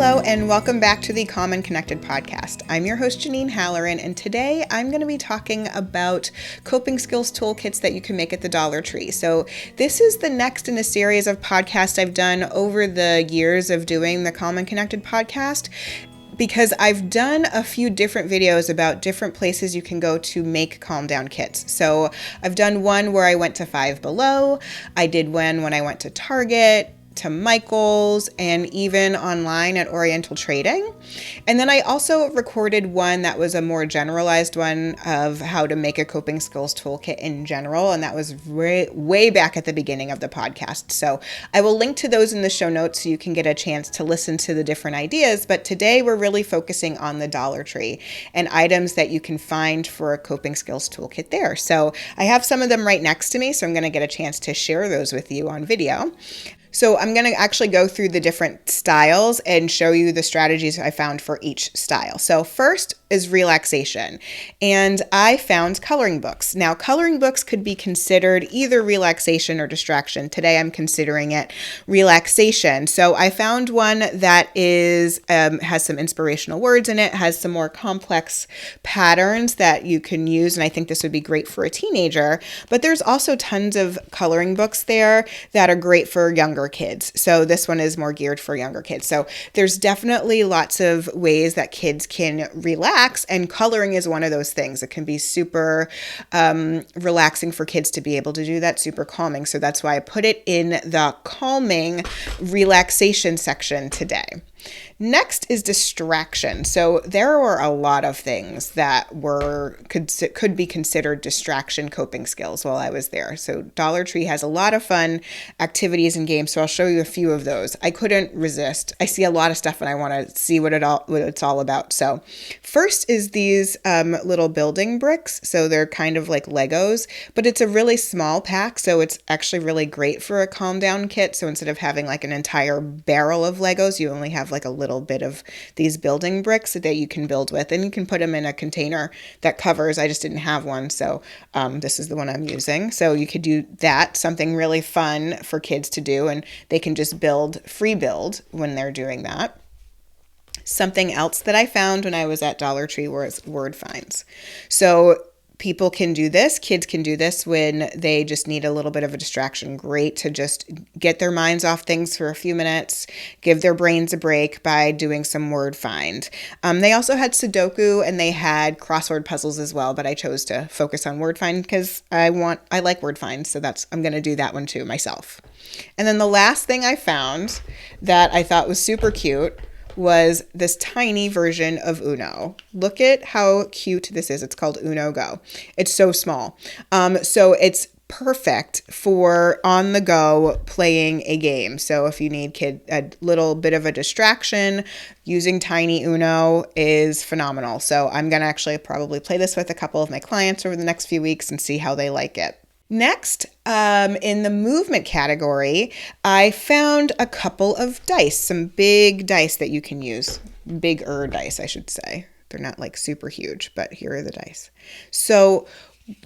Hello, and welcome back to the Calm and Connected podcast. I'm your host, Janine Halloran, and today I'm going to be talking about coping skills toolkits that you can make at the Dollar Tree. So this is the next in a series of podcasts I've done over the years of doing the Calm and Connected podcast, because I've done a few different videos about different places you can go to make calm down kits. So I've done one where I went to Five Below. I did one when I went to Target, to Michael's, and even online at Oriental Trading. And then I also recorded one that was a more generalized one of how to make a coping skills toolkit in general. And that was way back at the beginning of the podcast. So I will link to those in the show notes so you can get a chance to listen to the different ideas. But today we're really focusing on the Dollar Tree and items that you can find for a coping skills toolkit there. So I have some of them right next to me, so I'm going to get a chance to share those with you on video. So I'm going to actually go through the different styles and show you the strategies I found for each style. So first is relaxation. And I found coloring books. Now, coloring books could be considered either relaxation or distraction. Today, I'm considering it relaxation. So I found one that is has some inspirational words in it, has some more complex patterns that you can use. And I think this would be great for a teenager. But there's also tons of coloring books there that are great for younger kids. So this one is more geared for younger kids. So there's definitely lots of ways that kids can relax, and coloring is one of those things. It can be super relaxing for kids to be able to do that, super calming. So that's why I put it in the calming relaxation section today. Next is distraction. So there were a lot of things that could be considered distraction coping skills while I was there. So Dollar Tree has a lot of fun activities and games. So I'll show you a few of those. I couldn't resist. I see a lot of stuff and I want to see what it's all about. So first is these little building bricks. So they're kind of like Legos, but it's a really small pack. So it's actually really great for a calm down kit. So instead of having like an entire barrel of Legos, you only have like a little bit of these building bricks that you can build with, and you can put them in a container that covers. I just didn't have one, so this is the one I'm using. So you could do that, something really fun for kids to do, and they can just free build when they're doing that. Something else that I found when I was at Dollar Tree was word finds. So people can do this, kids can do this when they just need a little bit of a distraction. Great to just get their minds off things for a few minutes, give their brains a break by doing some word find. They also had Sudoku and they had crossword puzzles as well, but I chose to focus on word find because I like word find, so I'm going to do that one too myself. And then the last thing I found that I thought was super cute was this tiny version of Uno. Look at how cute this is. It's called Uno Go. It's so small. So it's perfect for on the go playing a game. So if you need a little bit of a distraction, using tiny Uno is phenomenal. So I'm going to actually probably play this with a couple of my clients over the next few weeks and see how they like it. Next, in the movement category, I found a couple of dice, some big dice that you can use. Bigger dice, I should say. They're not like super huge, but here are the dice. So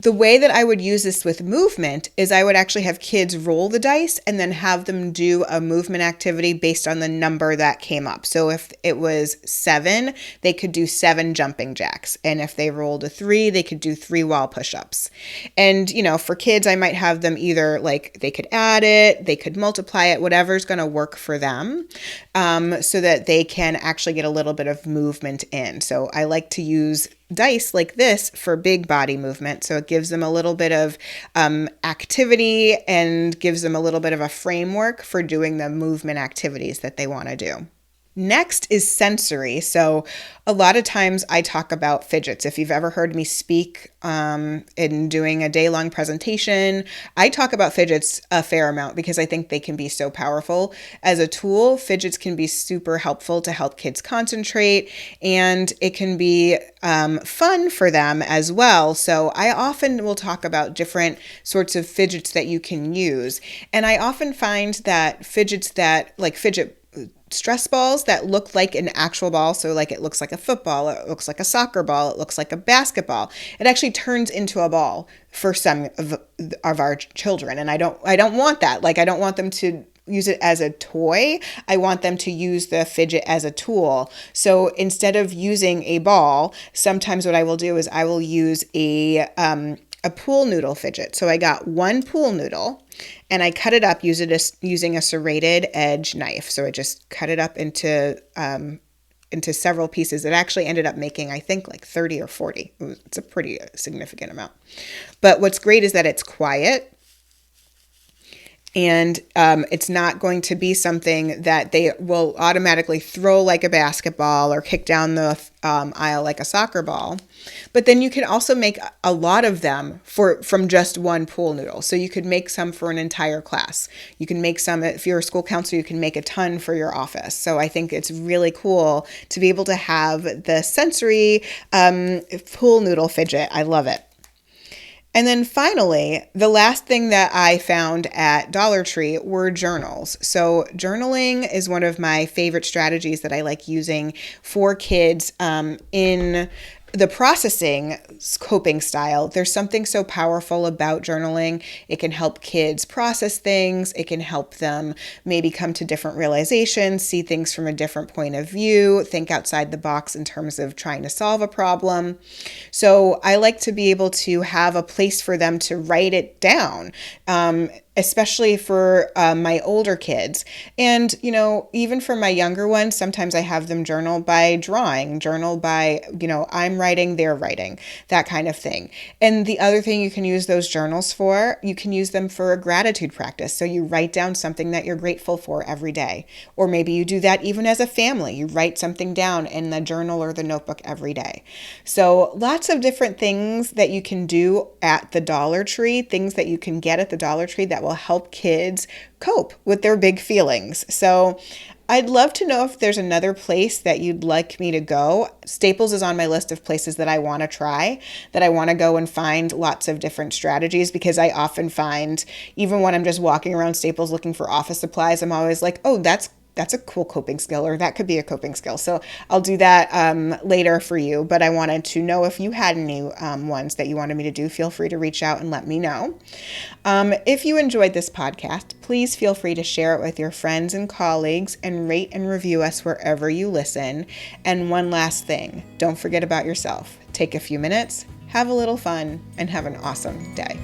the way that I would use this with movement is I would actually have kids roll the dice and then have them do a movement activity based on the number that came up. So if it was 7, they could do 7 jumping jacks. And if they rolled a 3, they could do 3 wall push-ups. And, for kids, I might have them either like they could add it, they could multiply it, whatever's going to work for them, so that they can actually get a little bit of movement in. So I like to use dice like this for big body movement. So it gives them a little bit of activity and gives them a little bit of a framework for doing the movement activities that they want to do. Next is sensory. So a lot of times I talk about fidgets. If you've ever heard me speak in doing a day-long presentation, I talk about fidgets a fair amount because I think they can be so powerful. As a tool, fidgets can be super helpful to help kids concentrate, and it can be fun for them as well. So I often will talk about different sorts of fidgets that you can use. And I often find that fidget stress balls that look like an actual ball. So like it looks like a football, it looks like a soccer ball, it looks like a basketball. It actually turns into a ball for some of our children. And I don't want that. Like, I don't want them to use it as a toy. I want them to use the fidget as a tool. So instead of using a ball, sometimes what I will do is I will use a pool noodle fidget. So I got one pool noodle and I cut it up using a serrated edge knife. So I just cut it up into several pieces. It actually ended up making, I think, like 30 or 40. It's a pretty significant amount. But what's great is that it's quiet. And it's not going to be something that they will automatically throw like a basketball or kick down the aisle like a soccer ball. But then you can also make a lot of them from just one pool noodle. So you could make some for an entire class. You can make some, if you're a school counselor, you can make a ton for your office. So I think it's really cool to be able to have the sensory pool noodle fidget. I love it. And then finally, the last thing that I found at Dollar Tree were journals. So journaling is one of my favorite strategies that I like using for kids in the processing coping style. There's something so powerful about journaling. It can help kids process things. It can help them maybe come to different realizations, see things from a different point of view, think outside the box in terms of trying to solve a problem. So I like to be able to have a place for them to write it down, especially for my older kids. And, even for my younger ones, sometimes I have them journal by drawing, journal by, I'm writing, they're writing, that kind of thing. And the other thing you can use those journals for, you can use them for a gratitude practice. So you write down something that you're grateful for every day. Or maybe you do that even as a family. You write something down in the journal or the notebook every day. So lots of different things that you can do at the Dollar Tree, things that you can get at the Dollar Tree that will help kids cope with their big feelings. So I'd love to know if there's another place that you'd like me to go. Staples is on my list of places that I want to try, that I want to go and find lots of different strategies, because I often find, even when I'm just walking around Staples looking for office supplies, I'm always like, oh, that's a cool coping skill, or that could be a coping skill. So I'll do that later for you. But I wanted to know if you had any ones that you wanted me to do. Feel free to reach out and let me know. If you enjoyed this podcast, please feel free to share it with your friends and colleagues, and rate and review us wherever you listen. And one last thing, don't forget about yourself. Take a few minutes, have a little fun, and have an awesome day.